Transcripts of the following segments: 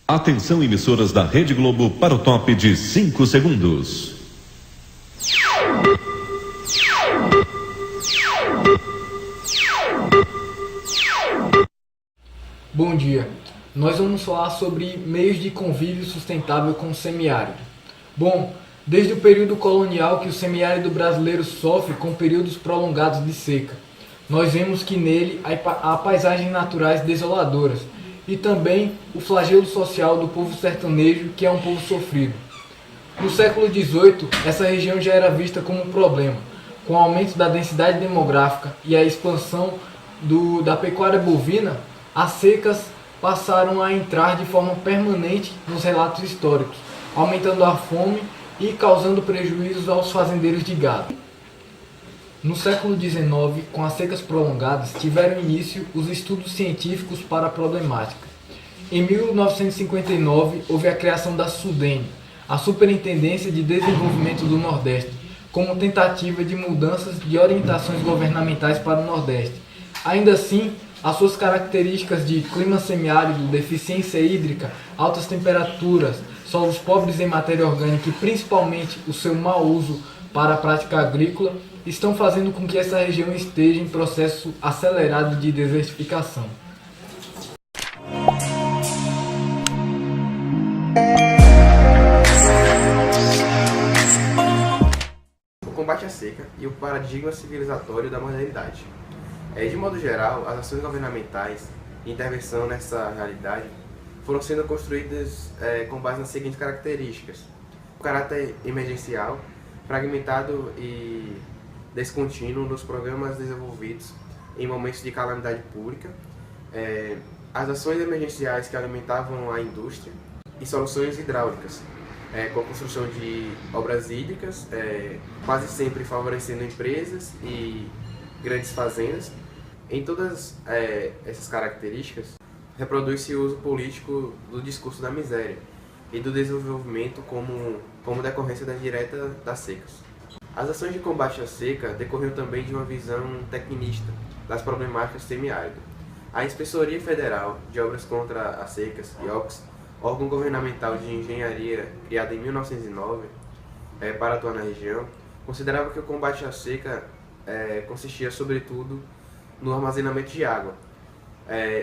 Atenção, emissoras da Rede Globo, para o top de 5 segundos. Bom dia, nós vamos falar sobre meios de convívio sustentável com o semiárido. Bom, desde o período colonial que o semiárido brasileiro sofre com períodos prolongados de seca. Nós vemos que nele há paisagens naturais desoladoras e também o flagelo social do povo sertanejo, que é um povo sofrido. No século XVIII, essa região já era vista como um problema, com o aumento da densidade demográfica e a expansão da pecuária bovina. As secas passaram a entrar de forma permanente nos relatos históricos, aumentando a fome e causando prejuízos aos fazendeiros de gado. No século XIX, com as secas prolongadas, tiveram início os estudos científicos para a problemática. Em 1959, houve a criação da SUDENE, a Superintendência de Desenvolvimento do Nordeste, como tentativa de mudanças de orientações governamentais para o Nordeste. Ainda assim, as suas características de clima semiárido, deficiência hídrica, altas temperaturas, solos pobres em matéria orgânica e principalmente o seu mau uso para a prática agrícola estão fazendo com que essa região esteja em processo acelerado de desertificação. O combate à seca e o paradigma civilizatório da modernidade. De modo geral, as ações governamentais de intervenção nessa realidade foram sendo construídas com base nas seguintes características: o caráter emergencial, fragmentado e descontínuo nos programas desenvolvidos em momentos de calamidade pública, as ações emergenciais que alimentavam a indústria e soluções hidráulicas, com a construção de obras hídricas, quase sempre favorecendo empresas e grandes fazendas. Em todas essas características, reproduz-se o uso político do discurso da miséria e do desenvolvimento como decorrência direta das secas. As ações de combate à seca decorreram também de uma visão tecnista das problemáticas do semiárido. A Inspeitoria Federal de Obras contra as Secas, IOCS, órgão governamental de engenharia criado em 1909 para atuar na região, considerava que o combate à seca consistia sobretudo no armazenamento de água,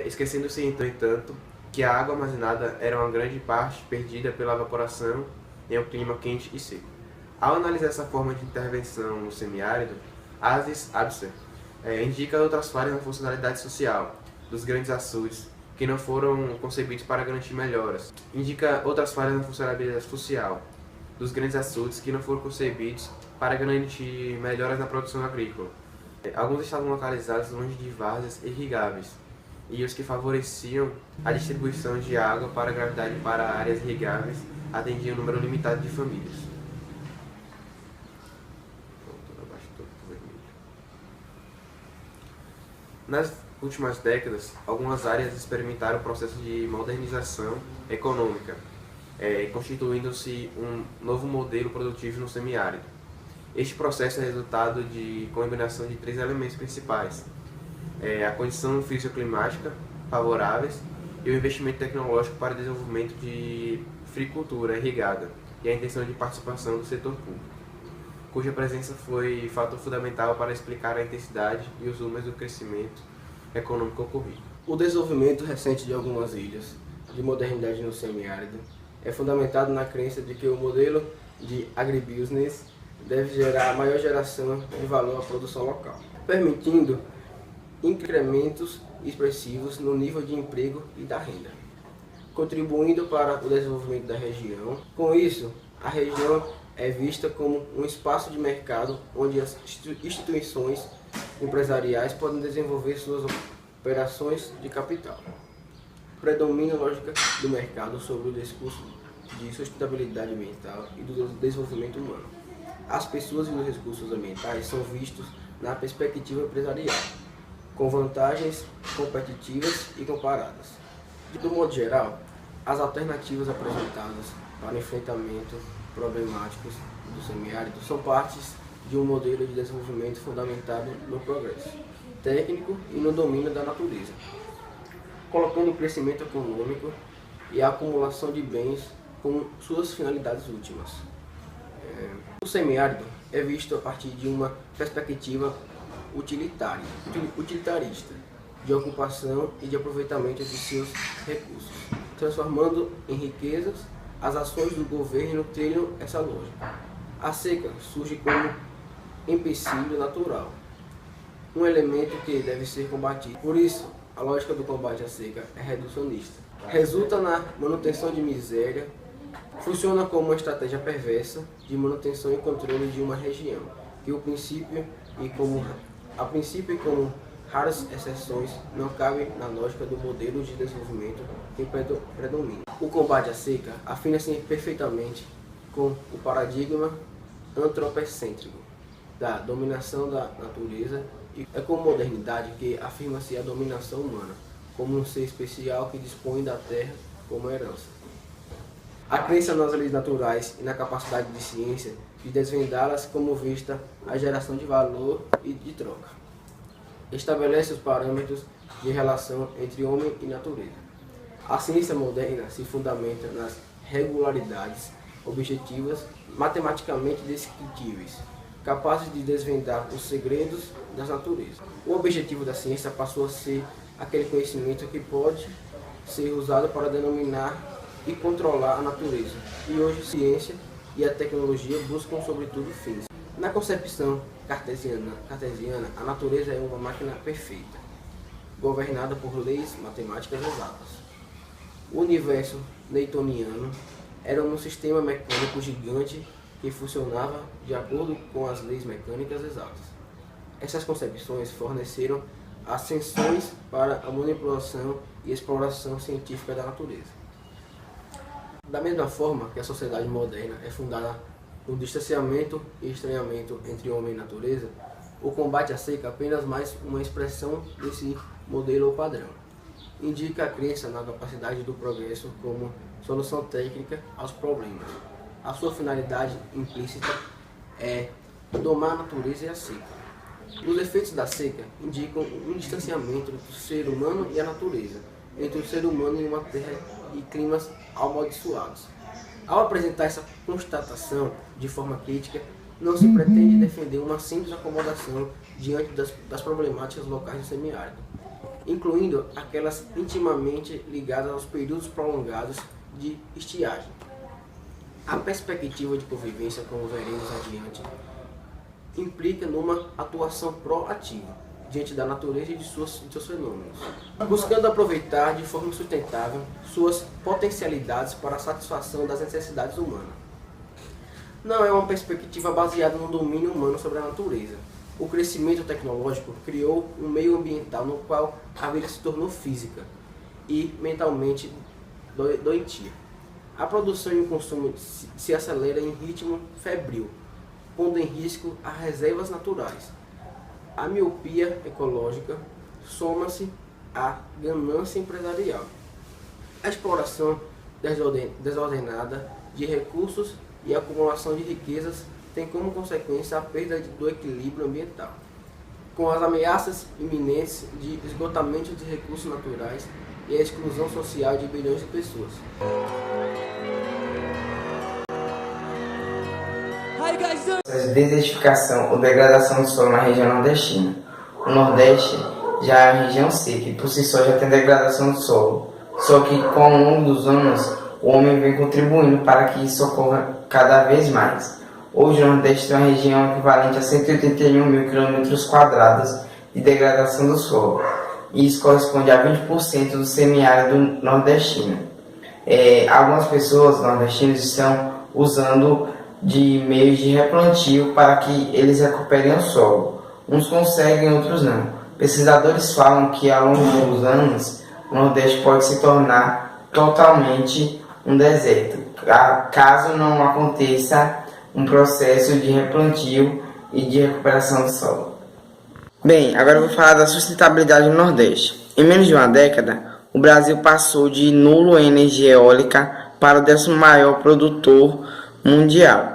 esquecendo-se, entretanto, que a água armazenada era uma grande parte perdida pela evaporação em um clima quente e seco. Ao analisar essa forma de intervenção no semiárido, Aziz Abser indica outras falhas na funcionalidade social dos grandes açudes que não foram concebidos para garantir melhoras. Indica outras falhas na funcionalidade social dos grandes açudes que não foram concebidos para garantir melhoras na produção agrícola. Alguns estavam localizados longe de várzeas irrigáveis, e os que favoreciam a distribuição de água para a gravidade para áreas irrigáveis atendiam um número limitado de famílias. Nas últimas décadas, algumas áreas experimentaram o processo de modernização econômica, constituindo-se um novo modelo produtivo no semiárido. Este processo é resultado de combinação de 3 elementos principais: a condição fisioclimática favoráveis e o investimento tecnológico para o desenvolvimento de fruticultura irrigada e a intenção de participação do setor público, cuja presença foi fator fundamental para explicar a intensidade e os números do crescimento econômico ocorrido. O desenvolvimento recente de algumas ilhas de modernidade no semiárido é fundamentado na crença de que o modelo de agribusiness deve gerar maior geração de valor à produção local, permitindo incrementos expressivos no nível de emprego e da renda, contribuindo para o desenvolvimento da região. Com isso, a região é vista como um espaço de mercado onde as instituições empresariais podem desenvolver suas operações de capital. Predomina a lógica do mercado sobre o discurso de sustentabilidade ambiental e do desenvolvimento humano. As pessoas e os recursos ambientais são vistos na perspectiva empresarial, com vantagens competitivas e comparadas. De modo geral, as alternativas apresentadas para o enfrentamento problemáticos do semiárido são partes de um modelo de desenvolvimento fundamentado no progresso técnico e no domínio da natureza, colocando o crescimento econômico e a acumulação de bens com suas finalidades últimas. O semiárido é visto a partir de uma perspectiva utilitarista, de ocupação e de aproveitamento de seus recursos, transformando em riquezas. As ações do governo trilham essa lógica. A seca surge como empecilho natural, um elemento que deve ser combatido. Por isso, a lógica do combate à seca é reducionista. Resulta na manutenção de miséria, funciona como uma estratégia perversa de manutenção e controle de uma região, que a princípio e como raras exceções não cabem na lógica do modelo de desenvolvimento que predomina. O combate à seca afina-se perfeitamente com o paradigma antropocêntrico da dominação da natureza, e é com modernidade que afirma-se a dominação humana como um ser especial que dispõe da terra como herança. A crença nas leis naturais e na capacidade de ciência de desvendá-las como vista a geração de valor e de troca. Estabelece os parâmetros de relação entre homem e natureza. A ciência moderna se fundamenta nas regularidades objetivas matematicamente descritíveis, capazes de desvendar os segredos das naturezas. O objetivo da ciência passou a ser aquele conhecimento que pode ser usado para denominar e controlar a natureza. E hoje a ciência e a tecnologia buscam sobretudo fins. Na concepção cartesiana, a natureza é uma máquina perfeita, governada por leis matemáticas exatas. O universo newtoniano era um sistema mecânico gigante que funcionava de acordo com as leis mecânicas exatas. Essas concepções forneceram ascensões para a manipulação e exploração científica da natureza. Da mesma forma que a sociedade moderna é fundada no distanciamento e estranhamento entre homem e natureza, o combate à seca é apenas mais uma expressão desse modelo ou padrão. Indica a crença na capacidade do progresso como solução técnica aos problemas. A sua finalidade implícita é domar a natureza e a seca. Os efeitos da seca indicam um distanciamento entre o ser humano e a natureza, entre o ser humano e uma terra e climas amaldiçoados. Ao apresentar essa constatação de forma crítica, não se pretende defender uma simples acomodação diante das problemáticas locais do semiárido, incluindo aquelas intimamente ligadas aos períodos prolongados de estiagem. A perspectiva de convivência, como veremos adiante, implica numa atuação proativa diante da natureza e de seus fenômenos, buscando aproveitar de forma sustentável suas potencialidades para a satisfação das necessidades humanas. Não é uma perspectiva baseada no domínio humano sobre a natureza. O crescimento tecnológico criou um meio ambiental no qual a vida se tornou física e mentalmente doentia. A produção e o consumo se acelera em ritmo febril, pondo em risco as reservas naturais. A miopia ecológica soma-se à ganância empresarial. A exploração desordenada de recursos e a acumulação de riquezas tem como consequência a perda do equilíbrio ambiental, com as ameaças iminentes de esgotamento de recursos naturais e a exclusão social de bilhões de pessoas. Desertificação ou degradação do solo na região nordestina. O Nordeste já é uma região seca e por si só já tem degradação do solo. Só que com o longo dos anos, o homem vem contribuindo para que isso ocorra cada vez mais. Hoje o Nordeste tem uma região equivalente a 181 mil km² de degradação do solo. E isso corresponde a 20% do semiárido nordestino. Algumas pessoas nordestinas estão usando de meios de replantio para que eles recuperem o solo. Uns conseguem, outros não. Pesquisadores falam que ao longo dos anos o Nordeste pode se tornar totalmente um deserto, caso não aconteça um processo de replantio e de recuperação do solo. Bem, agora eu vou falar da sustentabilidade no Nordeste. Em menos de uma década, o Brasil passou de nulo em energia eólica para o 10º maior produtor mundial.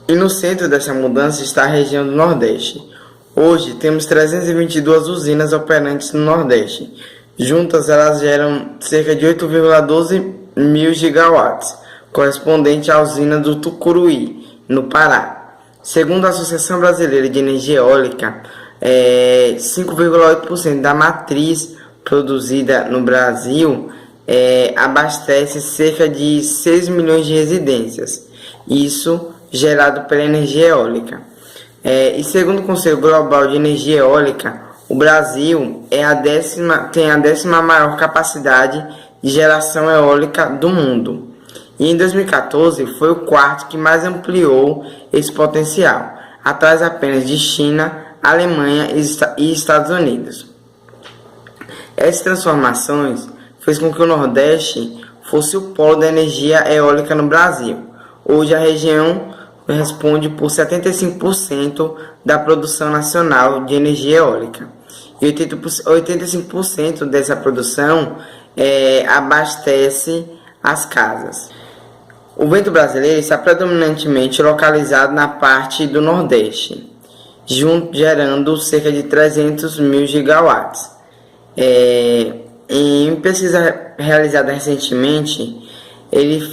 E no centro dessa mudança está a região do Nordeste. Hoje temos 322 usinas operantes no Nordeste, Juntas, elas geram cerca de 8,12 mil gigawatts, correspondente à usina do Tucuruí, no Pará. Segundo a Associação Brasileira de Energia Eólica, 5,8% da matriz produzida no Brasil abastece cerca de 6 milhões de residências, isso gerado pela energia eólica. E segundo o Conselho Global de Energia Eólica, o Brasil tem a 10ª maior capacidade de geração eólica do mundo. E em 2014 foi o quarto que mais ampliou esse potencial, atrás apenas de China, Alemanha e Estados Unidos. Essas transformações fez com que o Nordeste fosse o polo da energia eólica no Brasil. Hoje a região responde por 75% da produção nacional de energia eólica. E 85% dessa produção abastece as casas. O vento brasileiro está predominantemente localizado na parte do Nordeste, gerando cerca de 300 mil gigawatts. Em pesquisa realizada recentemente,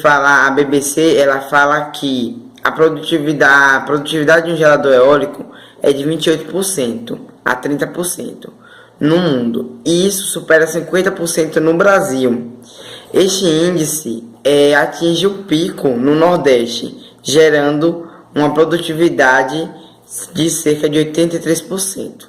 a BBC fala que a produtividade de um gerador eólico é de 28% a 30% no mundo, e isso supera 50% no Brasil. Este índice atinge o pico no Nordeste, gerando uma produtividade de cerca de 83%.